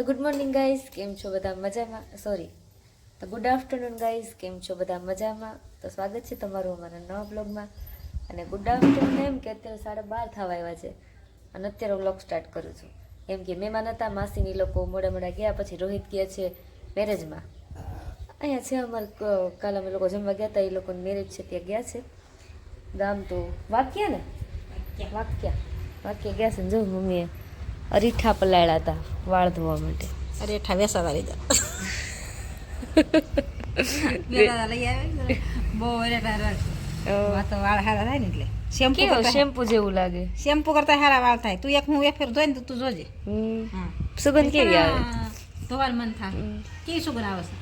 તો good morning guys, કેમ છો બધા મજામાં? તો ગુડ આફ્ટરનૂન ગાઈઝ, કેમ છો બધા મજામાં? તો સ્વાગત છે તમારું અમારા નવા બ્લોગમાં. અને ગુડ આફ્ટરનૂન એમ કે અત્યારે 12:30 થવા આવ્યા છે અને અત્યારે વ્લોગ સ્ટાર્ટ કરું છું. એમ કે મહેમાન હતા, માસીની લોકો મોડા ગયા, પછી રોહિત ગયા છે મેરેજમાં. અહીંયા છે અમારે, કાલે અમે લોકો જમવા ગયા હતા, એ લોકોની મેરેજ છે ત્યાં ગયા છે. ગામ તો વાક્યા ગયા છે ને. જો મમ્મીએ અરીઠા પલાળ્યા હતા વાળ ધોવા માટે. અરેઠા વેસાવા લઈ જા લઈ આવે બહુ અરેઠા તો વાળ હારા થાય ને એટલે શેમ્પુ જેવું લાગે. શેમ્પુ કરતા હારા વાળ થાય. તું એક હું એક ફેર ધોઈ ને તું જોજે. સુગંધ કેવી આવે? ધોવાનું મન થાય. કેવી સુગંધ આવે છે?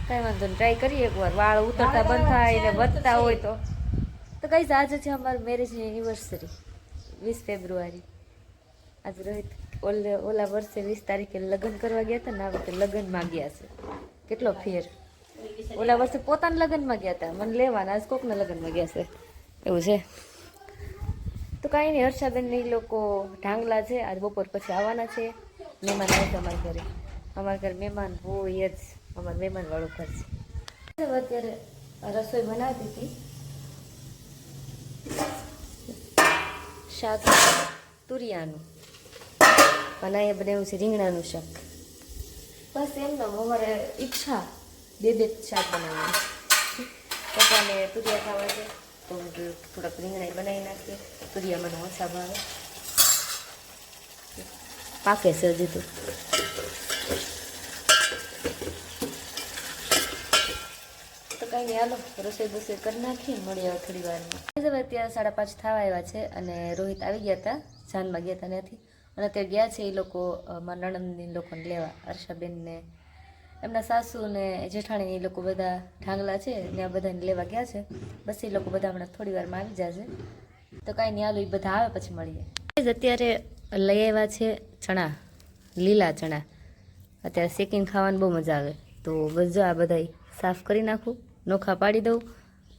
કઈ વાંધો નહીં, ટ્રાય કરીએ એકવાર. વાળ ઉતરતા બંધ થાય ને વધતા હોય તો કઈ આજે છે અમારી મેરેજની એનિવર્સરી, 20 ફેબ્રુઆરી. આજે રોહિત ઓલા વર્ષે 20 તારીખે લગ્ન કરવા ગયા હતા ને, આ વખતે લગ્નમાં ગયા છે. કેટલો ફેર! ઓલા વર્ષે પોતાના લગ્નમાં ગયા હતા મને લેવાના, આજ કોકના લગ્નમાં ગયા છે, એવું છે. તો કાંઈ નહીં, હર્ષાબેન ને એ લોકો ઢાંગલા છે, આજ બપોર પછી આવવાના છે. મહેમાન આવે છે અમારા ઘરે મહેમાન હોય જ, અમારું મહેમાનવાળું ઘર છે. અત્યારે રસોઈ બનાવતી હતી, શાક તુરિયાનું, અને અહીંયા બનાવ્યું છે રીંગણાનું શાક. બસ એમને અમારે ઈચ્છા બે શાક બનાવવાની. પપ્પાને તુરિયા ખાવા છે તો થોડાક રીંગણા બનાવી નાખીએ. તુરિયા મને ઓછા ભાવે, પાકે છે હજી તો કાંઈ નહીં, હાલો રસોઈ બસોઈ કરી નાખીએ, મળીએ થોડી વારમાં. અત્યારે 5:30 થવા આવ્યા છે અને રોહિત આવી ગયા હતા, જાનમાં ગયા હતા ત્યાંથી. અને અત્યારે ગયા છે એ લોકો મારા નણંદની લોકોને લેવા, હર્ષાબેનને એમના સાસુ ને જેઠાણી એ લોકો બધા ઢાંગલા છે ત્યાં બધાને લેવા ગયા છે. બસ એ લોકો બધા હમણાં થોડી વારમાં આવી જશે. તો કાંઈ નહીં, હાલો એ બધા આવે પછી મળીએ. અત્યારે લઈ આવ્યા છે ચણા, લીલા ચણા. અત્યારે શેકીને ખાવાની બહુ મજા આવે. તો બસ જો આ બધા સાફ કરી નાખું, નોખા પાડી દઉં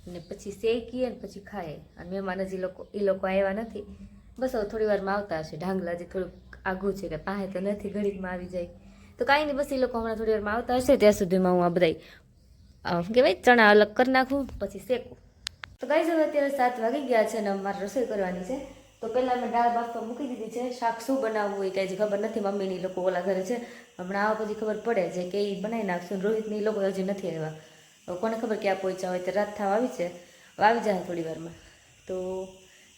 અને પછી શેકીએ ને પછી ખાઈએ. અને મહેમાન હજી એ લોકો આવ્યા નથી, બસ હવે થોડી વારમાં આવતા હશે. ઢાંગલા જે થોડુંક આઘું છે કે પાસે તો નથી, ઘડીકમાં આવી જાય. તો કાંઈ નહીં, બસ એ લોકો હમણાં થોડી વારમાં આવતા હશે, ત્યાં સુધીમાં હું આ બધા શું કહેવાય ચણા અલગ કરી નાખું પછી શેકું. તો ગાઈસ હવે અત્યારે 7 વાગી ગયા છે અને અમારે રસોઈ કરવાની છે. તો પહેલાં મેં દાળ બાફવા મૂકી દીધી છે. શાક શું બનાવવું હોય કાંઈ ખબર નથી, મમ્મીની લોકો ઓલા ઘરે છે, હમણાં આવા પછી ખબર પડે છે કે એ બનાવી નાખશું. રોહિતને એ લોકો હજી નથી આવ્યા, કોને ખબર ક્યાં પહોંચ્યા હોય. તો રાત થવા આવી છે, આવી જાય થોડી વારમાં. તો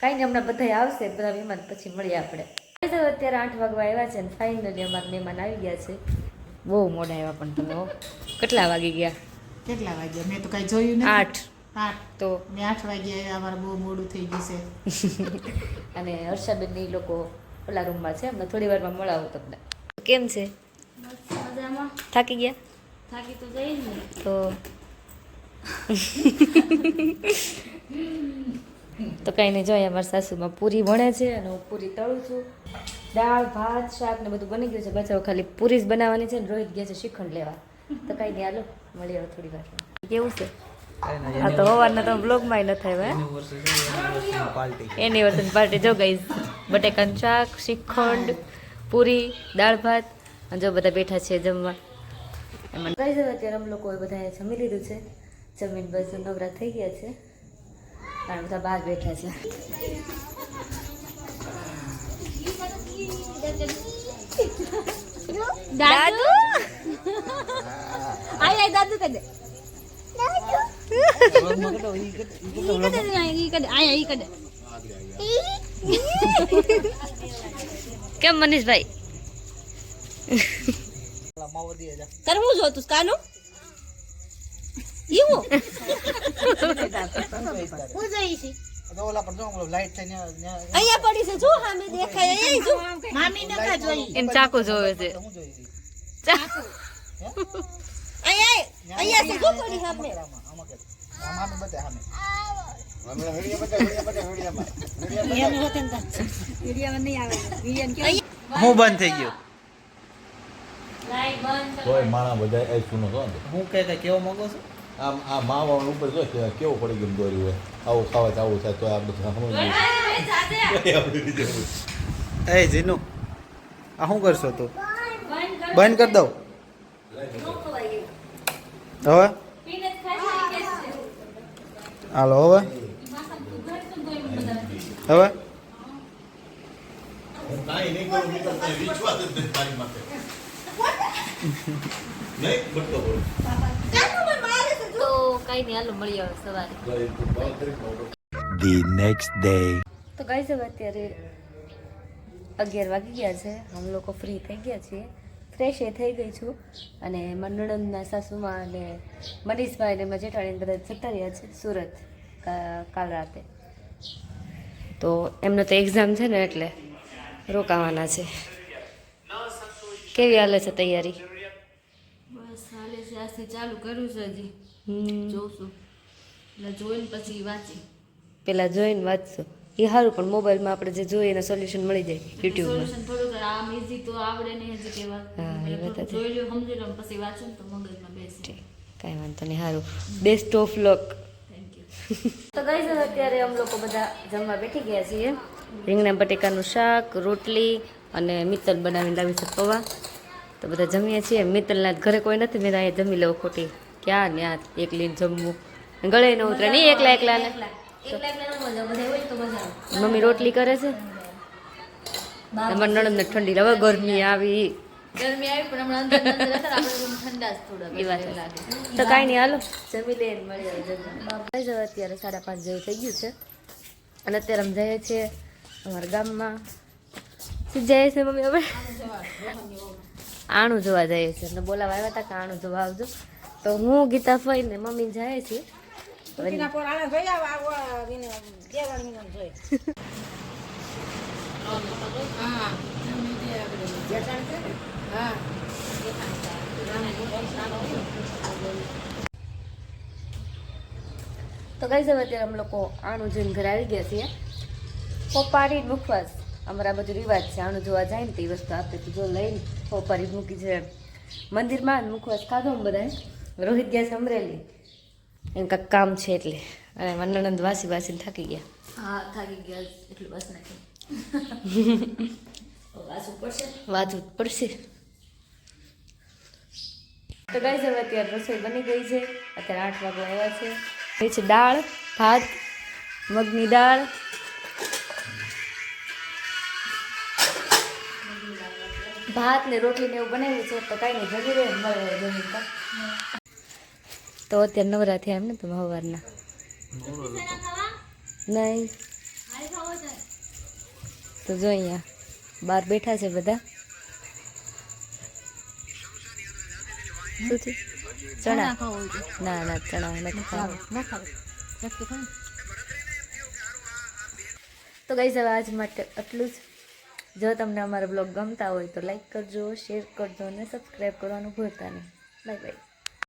કાંઈ નહીં, હમણાં બધા આવશે, બધા મહેમાન પછી મળીએ આપણે. અત્યારે 8 વાગવા આવ્યા છે અને ફાઇનલી અમારા મહેમાન આવી ગયા છે. બહુ મોડા આવ્યા પણ તમે કેટલા વાગી ગયા? કેટલા વાગ્યા મેં તો કઈ જોયું નહીં. 8 તો મેં 8 વાગ્યા, અમારે બહુ મોડું થઈ ગયું છે. અને હર્ષાબેન એ લોકો ઓલા રૂમમાં છે, હમણાં થોડી વારમાં મળાવું તમને. કેમ છે? મજામાં. થાકી ગયા? થાકી તો જઈ ને તો કાંઈ નહીં, જોઈએ અમારા સાસુમાં પૂરી વણે છે અને હું પૂરી તળું છું. દાળ ભાત શાક ને બધું બની ગયું છે, બસ હવે ખાલી પૂરી જ બનાવવાની છે. ને રોહિત ગયા છે શ્રીખંડ લેવા. તો કાંઈ નહીં, હાલો મળીએ હવે થોડી વાર. કેવું છે? આ તો સવારના તમે બ્લોગમાં ન થાય એનિવર્સરી પાર્ટી. જો ગઈ બટેકાનું શાક, શ્રીખંડ, પૂરી, દાળ ભાત, અને જો બધા બેઠા છે જમવા. એમાં કઈ જવા અત્યારે અમે લોકોએ બધાએ જમી લીધું છે. જમીન બસ નવરા થઈ ગયા છે અને બધા બહાર બેઠા છે. દાદુ આય દાદુ કદે કેમ મનીષભાઈ? કરવું જો તું કાનું ઈવો હું જઈ છે અહીંયા પડી છે, જો સામે દેખાય અહીં જો મામી નકા જોઈ એમ ચાકુ જોવે છે. ચાકુ અહીંયા છે, જો પડી સામે હું બંધ થઈ ગયો. લાઈટ બંધ તોય માણા બધા એ સુનો છો ને. હું કઈ કેવો માંગો છો? આમ આ માવા ઉપર જો કેવો પડી ગયું દોર્યું હોય. આવું ખાવા આવું થાય તો આપણે સમજ એ જીનુ આ શું કરશો તું? બંધ બંધ કરી દઉં હવે હાલો હવે હવે કાંઈ નહીં કરું મિત્ર તને વિશ્વાસ જ નથી તારી માથે નહીં બટકો બોલ તો કાંઈ નહીં હાલો મળીએ હવે સવારે The next day. તો ગાઈસ હવે અત્યારે 11 વાગી ગયા છે हम લોકો ફ્રી થઈ ગયા છીએ ફ્રેશ એ થઈ ગઈ છું અને નણંદના સાસુમાં અને મનીષભાઈ ને મારા જેઠાણી બધા જતા રહ્યા છે સુરત કાલ રાતે તો એમનો તો એક્ઝામ છે ને એટલે રોકાવાના છે કેવી હાલે છે તૈયારી બસ હાલે છે આજથી ચાલુ કર્યું છે હજી જોઉં એટલે જોઈને પછી વાંચી પેલા જોઈને વાંચશો એ સારું પણ મોબાઈલમાં આપણે જે જોઈએ એનું સોલ્યુશન મળી જાય યુટ્યુબમાં સોલ્યુશન થોડુંક આમ ઈઝી તો આવડે નહીં હજી કેવા હા, એ વાત હતી. જોઈ લ્યો સમજી લો પછી વાંચો ને તો મગજમાં બેસી કાંઈ વાંધો નહીં સારું best of luck thank you તો ગાઈસ હવે અત્યારે અમે લોકો બધા જમવા બેઠી ગયા છીએ રીંગણા બટેકાનું શાક રોટલી અને મિત્તલ બનાવીને લાવી છે પૌવા તો બધા જમીએ છીએ મિત્તલના ઘરે કોઈ નથી મેં તો અહીંયા જમી લેવું ખોટી ક્યાં ન્યા એકલીને જમવું ગળે ન ઉતરે નહીં એકલા એકલાને મમ્મી રોટલી કરે છે અમારા નણંદને ઠંડી હવે ગરમી આવી ગરમી આવી પણ હમણાં અંદર અંદર હતા ને, આપણે રૂમ ઠંડા જ થોડા એ વાત લાગે તો કાંઈ નહીં હાલો જમી લે મળી આવે જમવા અત્યારે 5:30 જેવું થઈ ગયું છે અને અત્યારે અમે જઈએ છીએ અમારા ગામમાં શું જઈએ છે મમ્મી હવે આણું જોવા જઈએ છીએ અને બોલાવા આવ્યા હતા કે આણું જોવા આવજો તો હું ગીતા ફઈ ને મમ્મી જાય છે તો ગાઈસ હવે અત્યારે અમે લોકો આણું જોઈને ઘરે આવી ગયા છીએ પોપારી મુખવાસ અમારા બધું રિવાજ છે આણું જોવા જાય ને તે વસ્તુ આપે તો જો લઈને પોપારી મૂકી છે મંદિરમાં મુખવાસ ખાધો ને બધાએ રોહિત ગયા છે અમરેલી એમ કાંઈક કામ છે એટલે અને નણંદ વાસી વાસીને થાકી ગયા હા થાકી ગયા એટલું બસ નાખી વાંચવું પડશે વાંચવું જ પડશે તો ગાઈસ હવે અત્યારે રસોઈ બની ગઈ છે અત્યારે 8 વાગવા આવ્યા છે એ છે દાળ ભાત મગની દાળ ભાત ને રોટલી ને એવું બનાવ્યું છે તો કાંઈ નહીં જમી રહે મળે જમી તો અત્યારે નવરા થયા એમ ને તમે સવારના નહીં તો જો અહીંયા બહાર બેઠા છે બધા શું છે ચણા ના ના ચણા નથી ખાવા તો ગાઈસ હવે આજ માટે આટલું જ જો તમને અમારા બ્લોગ ગમતા હોય તો લાઈક કરજો શેર કરજો અને સબસ્ક્રાઈબ કરવાનું ભૂલતા નહીં બાય બાય